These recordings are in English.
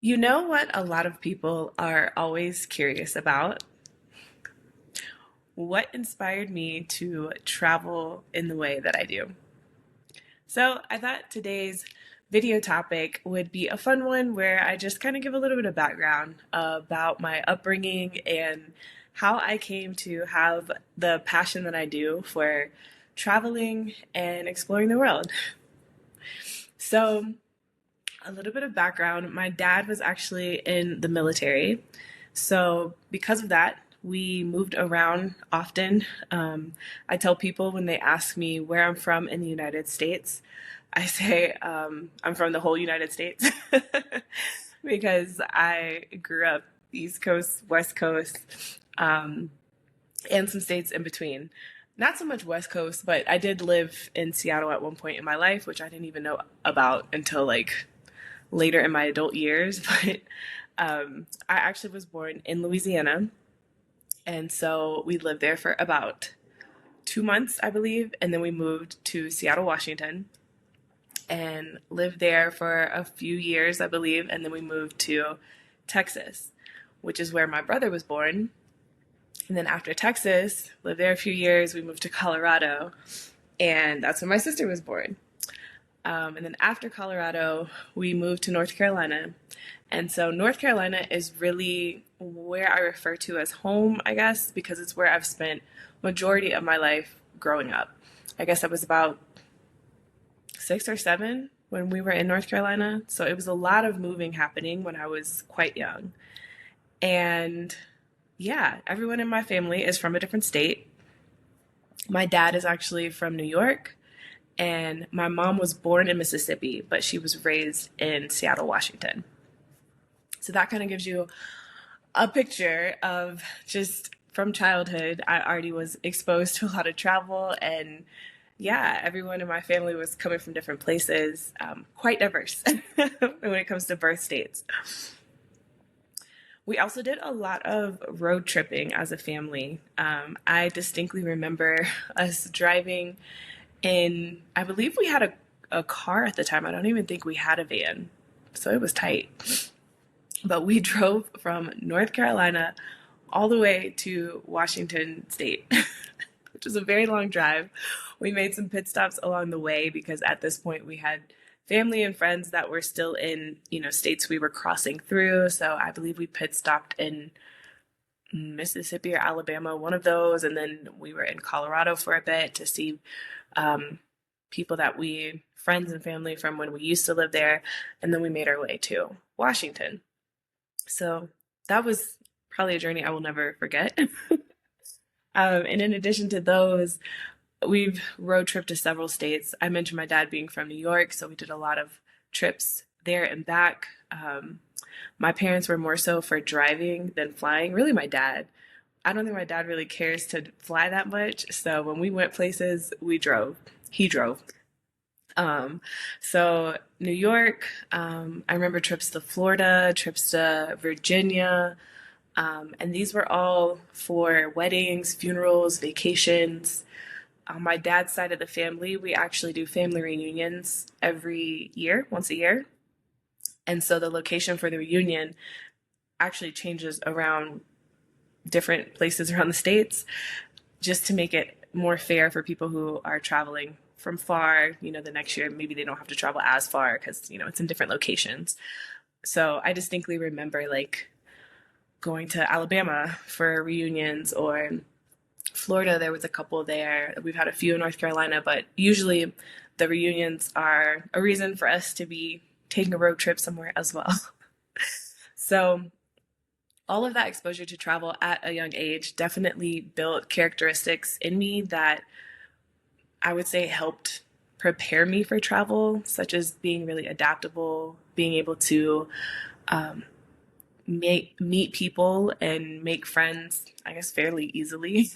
You know what a lot of people are always curious about? What inspired me to travel in the way that I do? So I thought today's video topic would be a fun one where I just kind of give a little bit of background about my upbringing and how I came to have the passion that I do for traveling and exploring the world. So, a little bit of background, my dad was actually in the military. So, because of that, we moved around often. I tell people when they ask me where I'm from in the United States, I say I'm from the whole United States because I grew up East Coast, West Coast, um, and some states in between. Not so much West Coast, but I did live in Seattle at one point in my life, which I didn't even know about until like later in my adult years. But I actually was born in Louisiana. And so we lived there for about 2 months, I believe. And then we moved to Seattle, Washington, and lived there for a few years, I believe. And then we moved to Texas, which is where my brother was born. And then after Texas, lived there a few years, we moved to Colorado. And that's where my sister was born. And then after Colorado, we moved to North Carolina. And so North Carolina is really where I refer to as home, I guess, because it's where I've spent majority of my life growing up. I guess I was about 6 or 7 when we were in North Carolina. So it was a lot of moving happening when I was quite young. And yeah, everyone in my family is from a different state. My dad is actually from New York, and my mom was born in Mississippi, but she was raised in Seattle, Washington. So that kind of gives you a picture of just from childhood. I already was exposed to a lot of travel, and yeah, everyone in my family was coming from different places, quite diverse when it comes to birth states. We also did a lot of road tripping as a family. I distinctly remember us driving in, I believe we had a car at the time. I don't even think we had a van. So it was tight. But we drove from North Carolina all the way to Washington State, which was a very long drive. We made some pit stops along the way because at this point we had family and friends that were still in, states we were crossing through. So I believe we pit stopped in Mississippi or Alabama, one of those, and then we were in Colorado for a bit to see people that friends and family from when we used to live there, and then we made our way to Washington. So that was probably a journey I will never forget. And in addition to those, we've road tripped to several states. I mentioned my dad being from New York, so we did a lot of trips there and back. My parents were more so for driving than flying. Really, my dad. I don't think my dad really cares to fly that much. So when we went places, we drove. He drove. So New York, I remember trips to Florida, trips to Virginia, and these were all for weddings, funerals, vacations. On my dad's side of the family, we actually do family reunions every year, once a year. And so the location for the reunion actually changes around different places around the states just to make it more fair for people who are traveling from far. The next year, maybe they don't have to travel as far because, it's in different locations. So I distinctly remember like going to Alabama for reunions, or Florida, there was a couple there. We've had a few in North Carolina, but usually the reunions are a reason for us to be taking a road trip somewhere as well. So all of that exposure to travel at a young age definitely built characteristics in me that I would say helped prepare me for travel, such as being really adaptable, being able to meet people and make friends, I guess, fairly easily,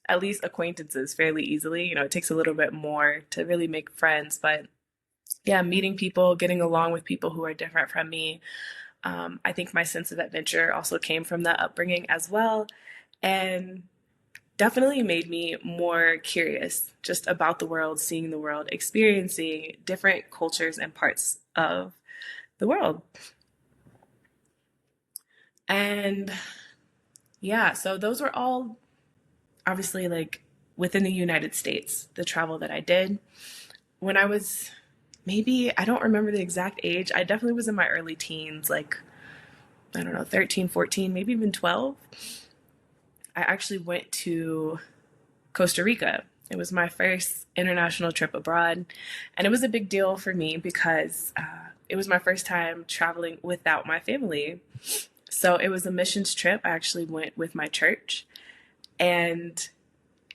at least acquaintances fairly easily. It takes a little bit more to really make friends, but yeah, meeting people, getting along with people who are different from me. I think my sense of adventure also came from that upbringing as well, and definitely made me more curious just about the world, seeing the world, experiencing different cultures and parts of the world. And yeah, so those were all obviously like within the United States, the travel that I did. When I was maybe, I don't remember the exact age, I definitely was in my early teens, like, I don't know, 13, 14, maybe even 12. I actually went to Costa Rica. It was my first international trip abroad. And it was a big deal for me because it was my first time traveling without my family. So it was a missions trip. I actually went with my church. And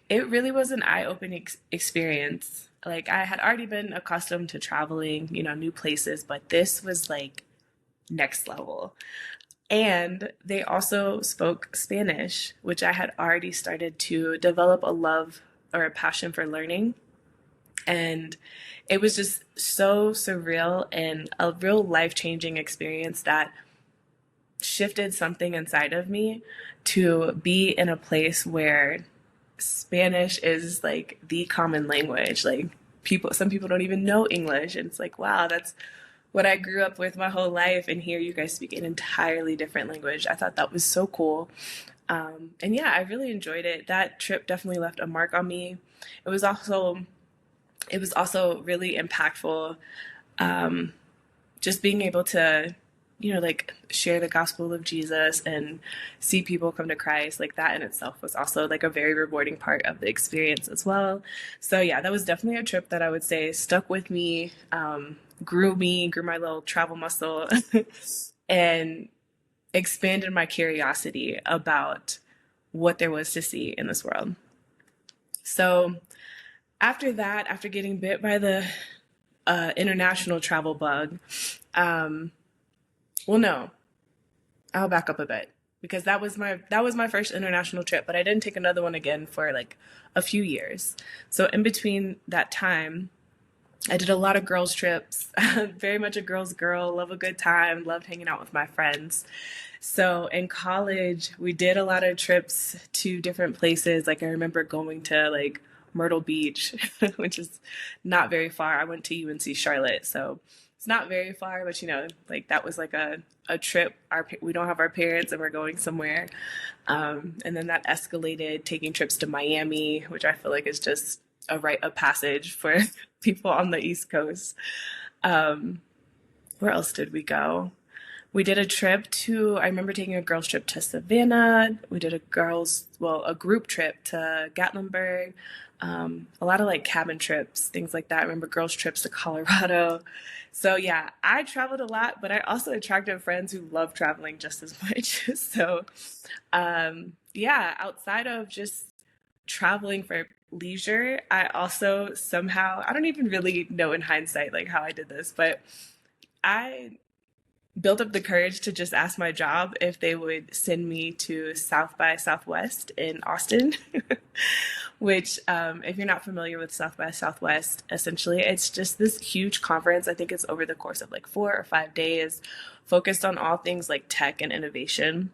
it really was an eye-opening experience. Like I had already been accustomed to traveling, new places, but this was like next level. And they also spoke Spanish, which I had already started to develop a love or a passion for learning. And it was just so surreal and a real life changing experience that shifted something inside of me to be in a place where Spanish is like the common language. Like some people don't even know English. And it's like, wow, that's what I grew up with my whole life. And here you guys speak an entirely different language. I thought that was so cool. And yeah, I really enjoyed it. That trip definitely left a mark on me. It was also, it was also really impactful. Just being able to, like share the gospel of Jesus and see people come to Christ, like that in itself was also like a very rewarding part of the experience as well. So yeah, that was definitely a trip that I would say stuck with me, grew my little travel muscle, and expanded my curiosity about what there was to see in this world. So after that, after getting bit by the international travel bug, um, well, no, I'll back up a bit because that was my first international trip, but I didn't take another one again for like a few years. So in between that time, I did a lot of girls trips. Very much a girl's girl, love a good time, loved hanging out with my friends. So in college, we did a lot of trips to different places. Like I remember going to like Myrtle Beach, which is not very far. I went to UNC Charlotte, so it's not very far, but like that was like a trip. We don't have our parents and we're going somewhere. And then that escalated taking trips to Miami, which I feel like is just a rite of passage for people on the East Coast. Um, where else did we go? We did a trip to, I remember taking a girls' trip to Savannah. We did a group trip to Gatlinburg. A lot of like cabin trips, things like that. I remember girls' trips to Colorado. So yeah, I traveled a lot, but I also attracted friends who love traveling just as much. So yeah, outside of just traveling for leisure, I also somehow, I don't even really know in hindsight like how I did this, but I built up the courage to just ask my job if they would send me to South by Southwest in Austin, which, if you're not familiar with South by Southwest, essentially it's just this huge conference. I think it's over the course of like 4 or 5 days, focused on all things like tech and innovation.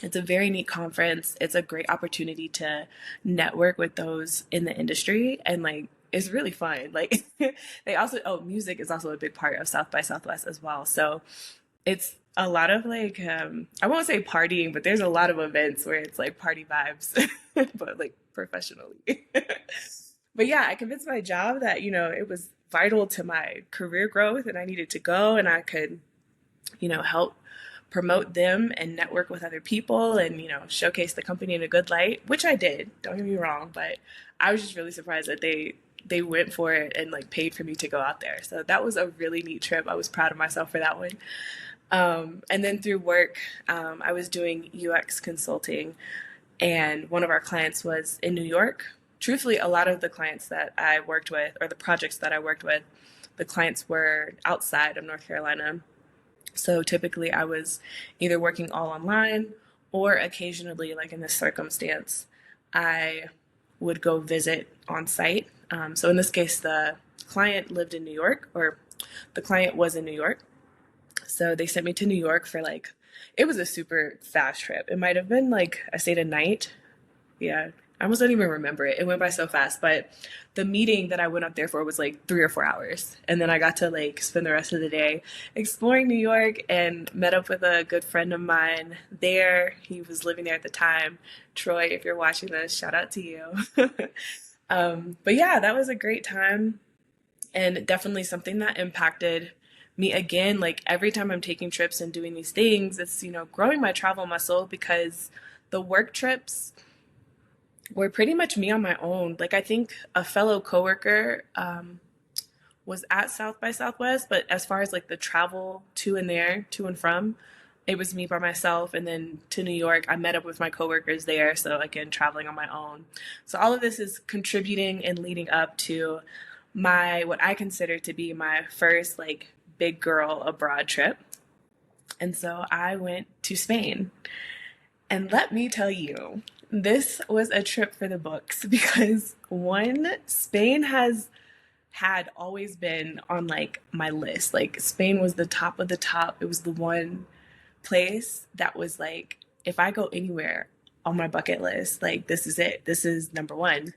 It's a very neat conference. It's a great opportunity to network with those in the industry and like it's really fun. Like they also music is also a big part of South by Southwest as well. So it's a lot of like I won't say partying, but there's a lot of events where it's like party vibes, but like professionally. But yeah, I convinced my job that, it was vital to my career growth and I needed to go and I could, help promote them and network with other people and, showcase the company in a good light, which I did. Don't get me wrong, but I was just really surprised that they went for it and like paid for me to go out there. So that was a really neat trip. I was proud of myself for that one. And then through work, I was doing UX consulting, and one of our clients was in New York. Truthfully, a lot of the clients that I worked with, or the projects that I worked with, the clients were outside of North Carolina. So typically, I was either working all online or occasionally, like in this circumstance, I would go visit on site. So in this case, the client lived in New York, or the client was in New York. So they sent me to New York for like, it was a super fast trip. It might have been like, I stayed a night. Yeah. I almost don't even remember it. It went by so fast. But the meeting that I went up there for was like 3 or 4 hours. And then I got to like spend the rest of the day exploring New York and met up with a good friend of mine there. He was living there at the time. Troy, if you're watching this, shout out to you. But yeah, that was a great time and definitely something that impacted me again. Like every time I'm taking trips and doing these things, it's, growing my travel muscle because the work trips were pretty much me on my own. Like I think a fellow coworker was at South by Southwest, but as far as like the travel to and there, to and from, it was me by myself. And then to New York, I met up with my coworkers there. So again, traveling on my own. So all of this is contributing and leading up to my, what I consider to be my first like big girl abroad trip. And so I went to Spain. And let me tell you, this was a trip for the books because one, Spain has had always been on like my list. Like Spain was the top of the top. It was the one place that was like, if I go anywhere on my bucket list, like this is it. This is number one.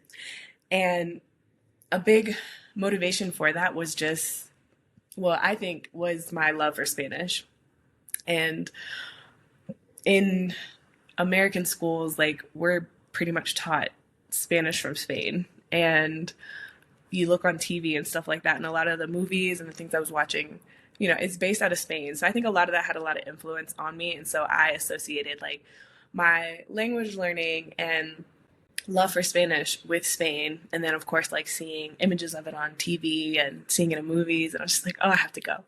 And a big motivation for that was just, well, I think was my love for Spanish. And in American schools, like we're pretty much taught Spanish from Spain. And you look on TV and stuff like that, and a lot of the movies and the things I was watching, it's based out of Spain. So I think a lot of that had a lot of influence on me. And so I associated like my language learning and love for Spanish with Spain. And then, of course, like seeing images of it on TV and seeing it in movies. And I was just like, oh, I have to go.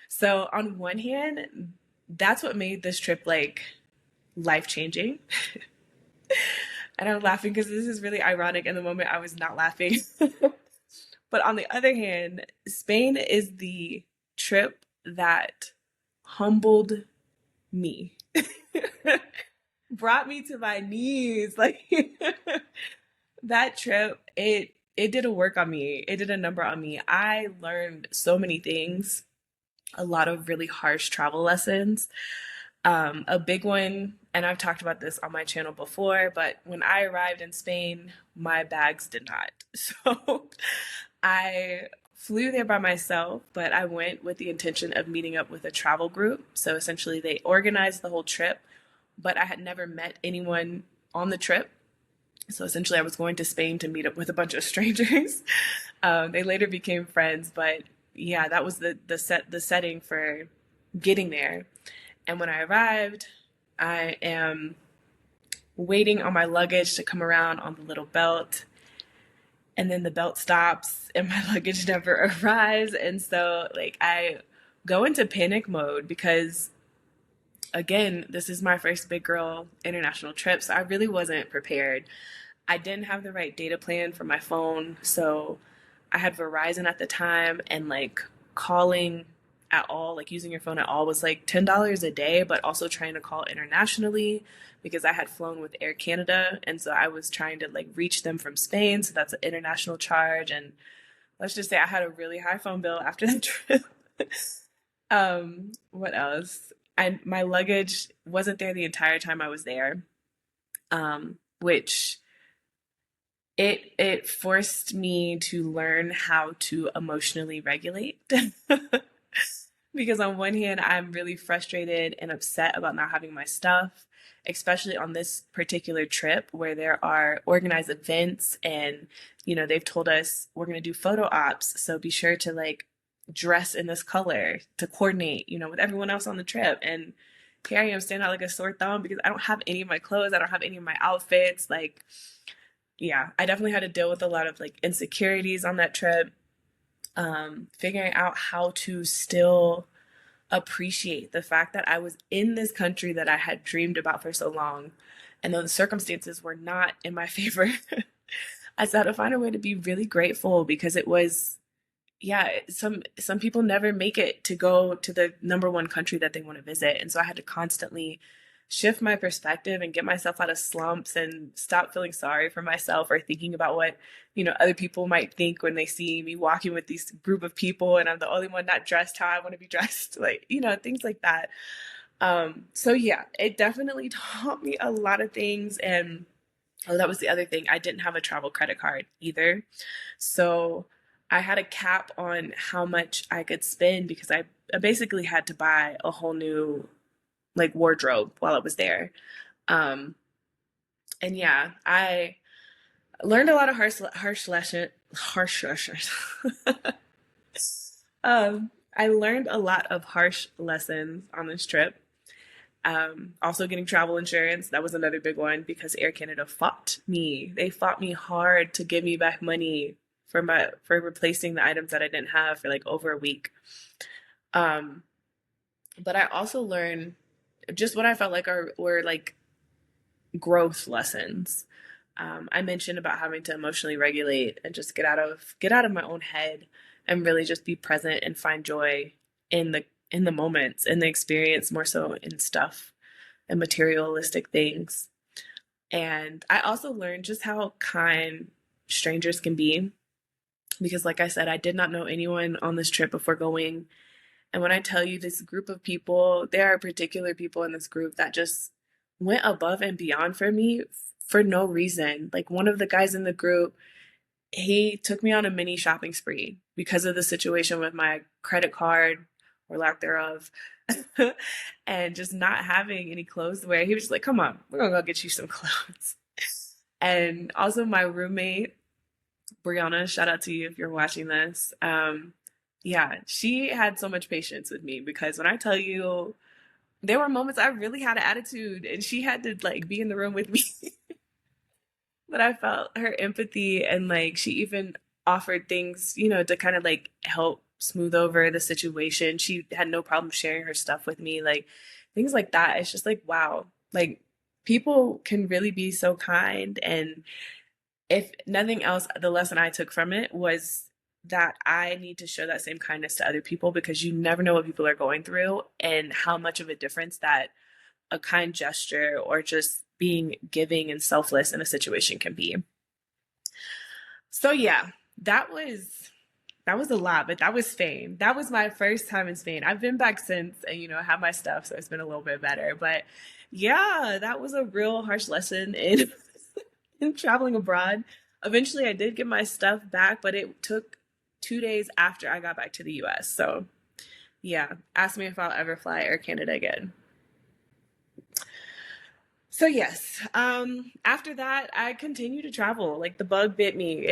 So on one hand, that's what made this trip like life changing. And I'm laughing because this is really ironic. In the moment, I was not laughing. But on the other hand, Spain is the trip that humbled me, brought me to my knees. Like that trip, it did a work on me. It did a number on me. I learned so many things, a lot of really harsh travel lessons. A big one, and I've talked about this on my channel before, but when I arrived in Spain, my bags did not. So I flew there by myself, but I went with the intention of meeting up with a travel group. So essentially, they organized the whole trip, but I had never met anyone on the trip. So essentially, I was going to Spain to meet up with a bunch of strangers. They later became friends, but yeah, that was the setting for getting there. And when I arrived, I am waiting on my luggage to come around on the little belt. And then the belt stops and my luggage never arrives. And so like I go into panic mode because again, this is my first big girl international trip. So I really wasn't prepared. I didn't have the right data plan for my phone. So I had Verizon at the time, and like calling at all, like using your phone at all, was like $10 a day, but also trying to call internationally because I had flown with Air Canada. And so I was trying to like reach them from Spain. So that's an international charge. And let's just say I had a really high phone bill after that trip. What else? My luggage wasn't there the entire time I was there, which it forced me to learn how to emotionally regulate. Because on one hand, I'm really frustrated and upset about not having my stuff, especially on this particular trip where there are organized events and, they've told us we're going to do photo ops. So be sure to like dress in this color to coordinate, with everyone else on the trip. And here I am standing out like a sore thumb because I don't have any of my clothes. I don't have any of my outfits. Like, yeah, I definitely had to deal with a lot of like insecurities on that trip. Figuring out how to still appreciate the fact that I was in this country that I had dreamed about for so long, and though the circumstances were not in my favor, I had to find a way to be really grateful because it was, yeah, some people never make it to go to the number one country that they want to visit, and so I had to constantly shift my perspective and get myself out of slumps and stop feeling sorry for myself or thinking about what, other people might think when they see me walking with this group of people and I'm the only one not dressed how I want to be dressed, like, things like that. So yeah, it definitely taught me a lot of things. And Oh, that was the other thing. I didn't have a travel credit card either. So I had a cap on how much I could spend because I basically had to buy a whole new like wardrobe while I was there. Um, and yeah, I learned a lot of harsh lessons. I learned a lot of harsh lessons on this trip. Also getting travel insurance, that was another big one because Air Canada fought me. They fought me hard to give me back money for replacing the items that I didn't have for like over a week. Um, but I also learned just what I felt like were like growth lessons. I mentioned about having to emotionally regulate and just get out of my own head and really just be present and find joy in the moments, in the experience, more so in stuff and materialistic things. And I also learned just how kind strangers can be because, like I said, I did not know anyone on this trip before going. And when I tell you this group of people, there are particular people in this group that just went above and beyond for me for no reason. Like one of the guys in the group, he took me on a mini shopping spree because of the situation with my credit card or lack thereof and just not having any clothes to wear. He was just like, come on, we're gonna go get you some clothes. And also my roommate, Brianna, shout out to you if you're watching this. Yeah, she had so much patience with me because when I tell you there were moments I really had an attitude and she had to like be in the room with me. But I felt her empathy and like she even offered things, you know, to kind of like help smooth over the situation. She had no problem sharing her stuff with me, like things like that. It's just like, wow, like people can really be so kind. And if nothing else, the lesson I took from it was that I need to show that same kindness to other people because you never know what people are going through and how much of a difference that a kind gesture or just being giving and selfless in a situation can be. So yeah, that was a lot, but that was Spain. That was my first time in Spain. I've been back since and you know, I have my stuff, so it's been a little bit better. But yeah, that was a real harsh lesson in in traveling abroad. Eventually I did get my stuff back, but it took 2 days after I got back to the US. So yeah, ask me if I'll ever fly Air Canada again. So yes, after that, I continued to travel. Like the bug bit me.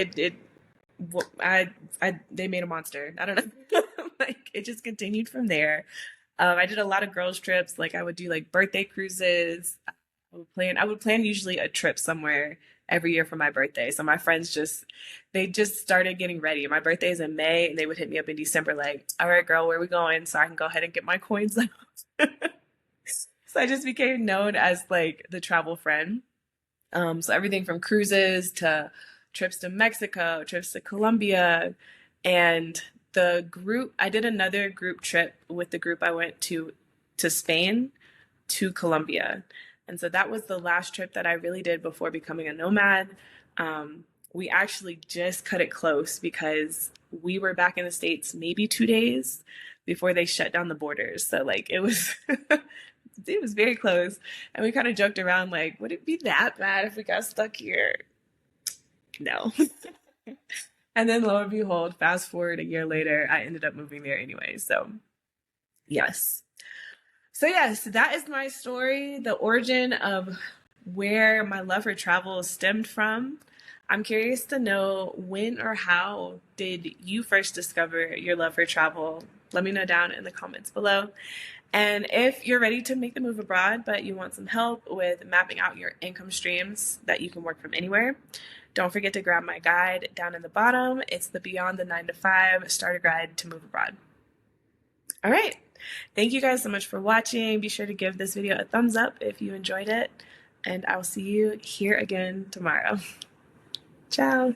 They made a monster. I don't know. Like it just continued from there. I did a lot of girls trips. Like I would do like birthday cruises. I would plan usually a trip somewhere every year for my birthday. So my friends they just started getting ready. My birthday is in May, and they would hit me up in December, like, "All right, girl, where are we going?" So I can go ahead and get my coins out. So I just became known as like the travel friend. So everything from cruises to trips to Mexico, trips to Colombia, and I did another group trip with the group I went to Spain, to Colombia. And so that was the last trip that I really did before becoming a nomad. We actually just cut it close because we were back in the States maybe 2 days before they shut down the borders. So like it was it was very close. And we kind of joked around like, would it be that bad if we got stuck here? No. And then lo and behold, fast forward a year later, I ended up moving there anyway. So yes. So yes, that is my story, the origin of where my love for travel stemmed from. I'm curious to know when or how did you first discover your love for travel? Let me know down in the comments below. And if you're ready to make the move abroad, but you want some help with mapping out your income streams that you can work from anywhere, don't forget to grab my guide down in the bottom. It's the Beyond the 9 to 5 Starter Guide to Move Abroad. All right. Thank you guys so much for watching. Be sure to give this video a thumbs up if you enjoyed it. And I'll see you here again tomorrow. Ciao.